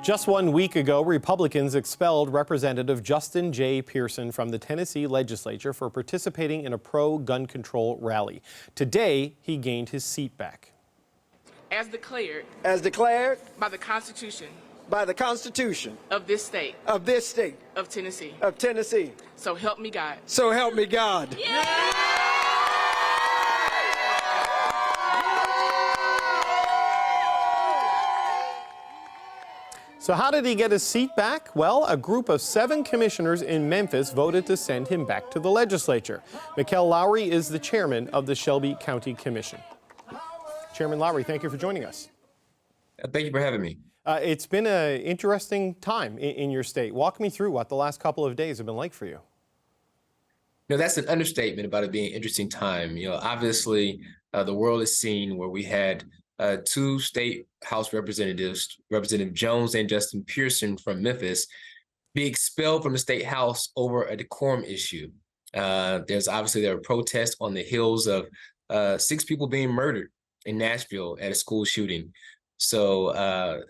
Just 1 week ago, Republicans expelled Representative Justin J. Pearson from the Tennessee Legislature for participating in a pro-gun control rally. Today, he gained his seat back. As declared. As declared. By the Constitution. By the Constitution. Of this state. Of this state. Of Tennessee. Of Tennessee. So help me God. So help me God. Yeah! So how did he get his seat back? Well, a group of 7 commissioners in Memphis voted to send him back to the legislature. Mickell Lowery is the chairman of the Shelby County Commission. Chairman Lowery, thank you for joining us. Thank you for having me. It's been an interesting time in your state. Walk me through what the last couple of days have been like for you. That's an understatement about it being an interesting time. Obviously, the world is seeing where we had 2 state House representatives, Representative Jones and Justin Pearson from Memphis, be expelled from the state House over a decorum issue. There were protests on the heels of 6 people being murdered in Nashville at a school shooting. So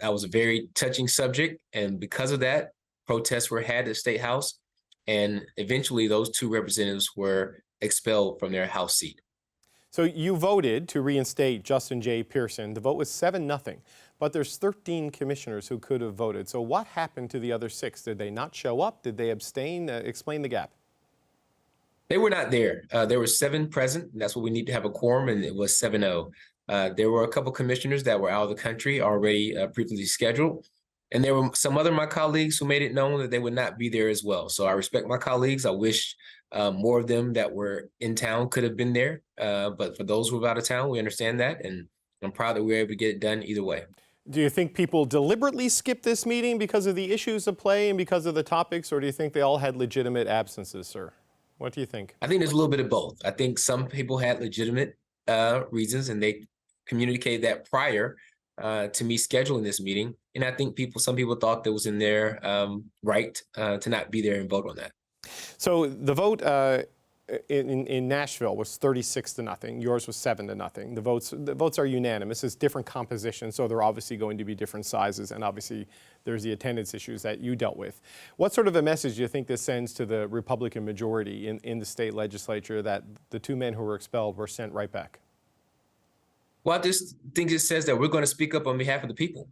that was a very touching subject. And because of that, protests were had at the state House. And eventually those 2 representatives were expelled from their House seat. So you voted to reinstate Justin J. Pearson. The vote was 7-0, but there's 13 commissioners who could have voted. So what happened to the other 6? Did they not show up? Did they abstain? Explain the gap. They were not there. There were 7 present. That's what we need to have a quorum, and it was 7-0. There were a couple commissioners that were out of the country already previously scheduled. And there were some other of my colleagues who made it known that they would not be there as well. So I respect my colleagues. I wish more of them that were in town could have been there. But for those who are out of town, we understand that. And I'm proud that we were able to get it done either way. Do you think people deliberately skipped this meeting because of the issues at play and because of the topics, or do you think they all had legitimate absences, sir? What do you think? I think there's a little bit of both. I think some people had legitimate reasons, and they communicated that prior to me scheduling this meeting. And I think some people thought that was in their right to not be there and vote on that. So the vote in Nashville was 36-0. Yours was 7-0. The votes are unanimous. It's different composition, so they're obviously going to be different sizes, and obviously there's the attendance issues that you dealt with. What sort of a message do you think this sends to the Republican majority in the state legislature that the 2 men who were expelled were sent right back? Well, I just think it says that we're going to speak up on behalf of the people.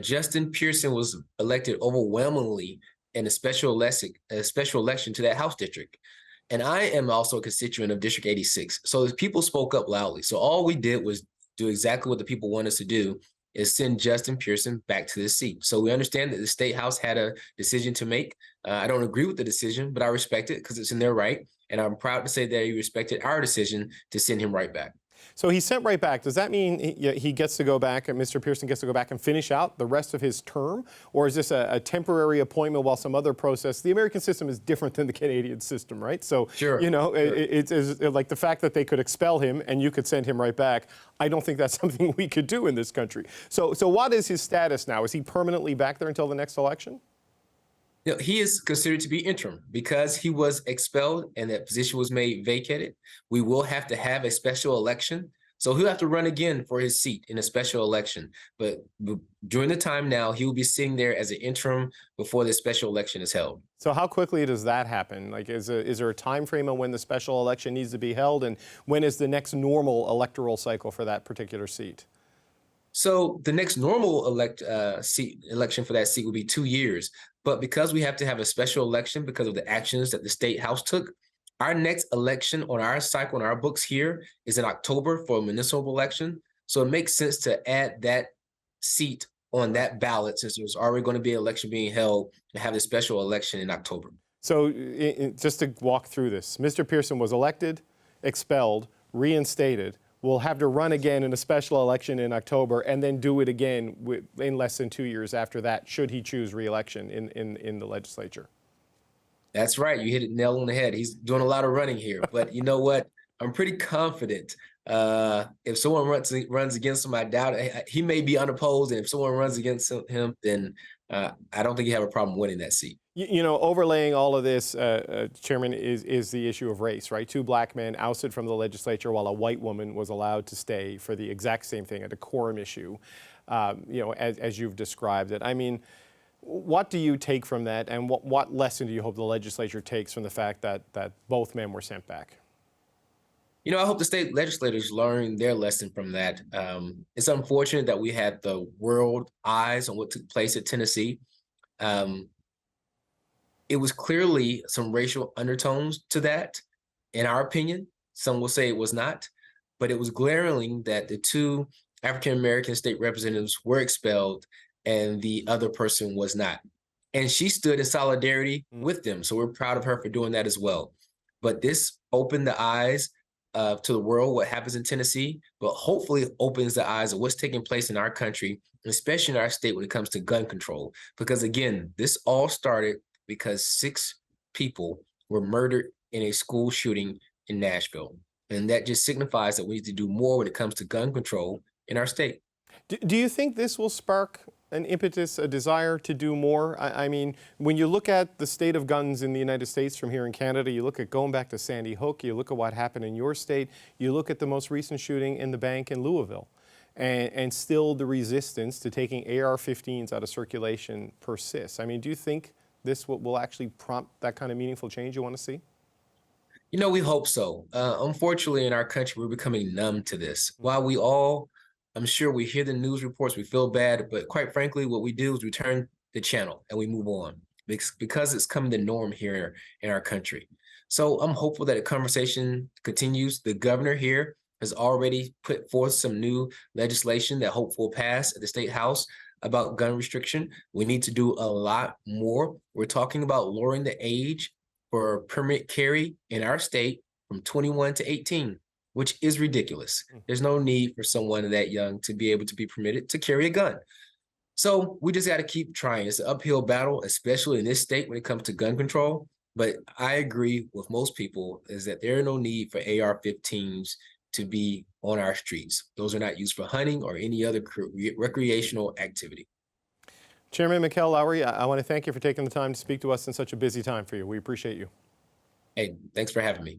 Justin Pearson was elected overwhelmingly in a special election to that House district. And I am also a constituent of District 86. So the people spoke up loudly. So all we did was do exactly what the people want us to do, is send Justin Pearson back to his seat. So we understand that the state House had a decision to make. I don't agree with the decision, but I respect it because it's in their right. And I'm proud to say that he respected our decision to send him right back. So he's sent right back. Does that mean he gets to go back, and Mr. Pearson gets to go back and finish out the rest of his term? Or is this a temporary appointment while some other process? The American system is different than the Canadian system, right? So, sure. It's like the fact that they could expel him and you could send him right back. I don't think that's something we could do in this country. So what is his status now? Is he permanently back there until the next election? He is considered to be interim because he was expelled and that position was made vacated. We will have to have a special election. So he'll have to run again for his seat in a special election. But during the time now, he will be sitting there as an interim before the special election is held. So how quickly does that happen? Like, is there a time frame on when the special election needs to be held? And when is the next normal electoral cycle for that particular seat? So the next normal election for that seat will be 2 years. But because we have to have a special election because of the actions that the state House took, our next election on our cycle, on our books here, is in October for a municipal election. So it makes sense to add that seat on that ballot since there's already going to be an election being held and have a special election in October. So just to walk through this, Mr. Pearson was elected, expelled, reinstated, will have to run again in a special election in October and then do it again in less than 2 years after that, should he choose re-election in the legislature. That's right. You hit it nail on the head. He's doing a lot of running here. But you know what? I'm pretty confident if someone runs against him, I doubt it. He may be unopposed. And if someone runs against him, then I don't think you have a problem winning that seat. Overlaying all of this, Chairman, is the issue of race, right? 2 black men ousted from the legislature while a white woman was allowed to stay for the exact same thing, a decorum issue, as you've described it. I mean, What do you take from that, and what lesson do you hope the legislature takes from the fact that both men were sent back? You know, I hope the state legislators learn their lesson from that. It's unfortunate that we had the world eyes on what took place at Tennessee. It was clearly some racial undertones to that, in our opinion. Some will say it was not, but it was glaring that the two African-American state representatives were expelled and the other person was not. And she stood in solidarity with them. So we're proud of her for doing that as well. But this opened the eyes to the world, what happens in Tennessee, but hopefully opens the eyes of what's taking place in our country, especially in our state when it comes to gun control. Because again, this all started because 6 people were murdered in a school shooting in Nashville. And that just signifies that we need to do more when it comes to gun control in our state. Do you think this will spark an impetus, a desire to do more? I mean, when you look at the state of guns in the United States from here in Canada, you look at going back to Sandy Hook, you look at what happened in your state, you look at the most recent shooting in the bank in Louisville, and still the resistance to taking AR-15s out of circulation persists. I mean, do you think this will actually prompt that kind of meaningful change you want to see? You know, we hope so. Unfortunately, in our country, we're becoming numb to this. While we all, I'm sure we hear the news reports, we feel bad, but quite frankly, what we do is we turn the channel and we move on because it's becoming the norm here in our country. So I'm hopeful that the conversation continues. The governor here has already put forth some new legislation that hopefully will pass at the state house about gun restriction. We need to do a lot more. We're talking about lowering the age for permit carry in our state from 21 to 18, which is ridiculous. There's no need for someone that young to be able to be permitted to carry a gun. So we just got to keep trying. It's an uphill battle, especially in this state when it comes to gun control. But I agree with most people is that there are no need for AR-15s to be on our streets. Those are not used for hunting or any other recreational activity. Chairman Mickell Lowery, I want to thank you for taking the time to speak to us in such a busy time for you. We appreciate you. Hey, thanks for having me.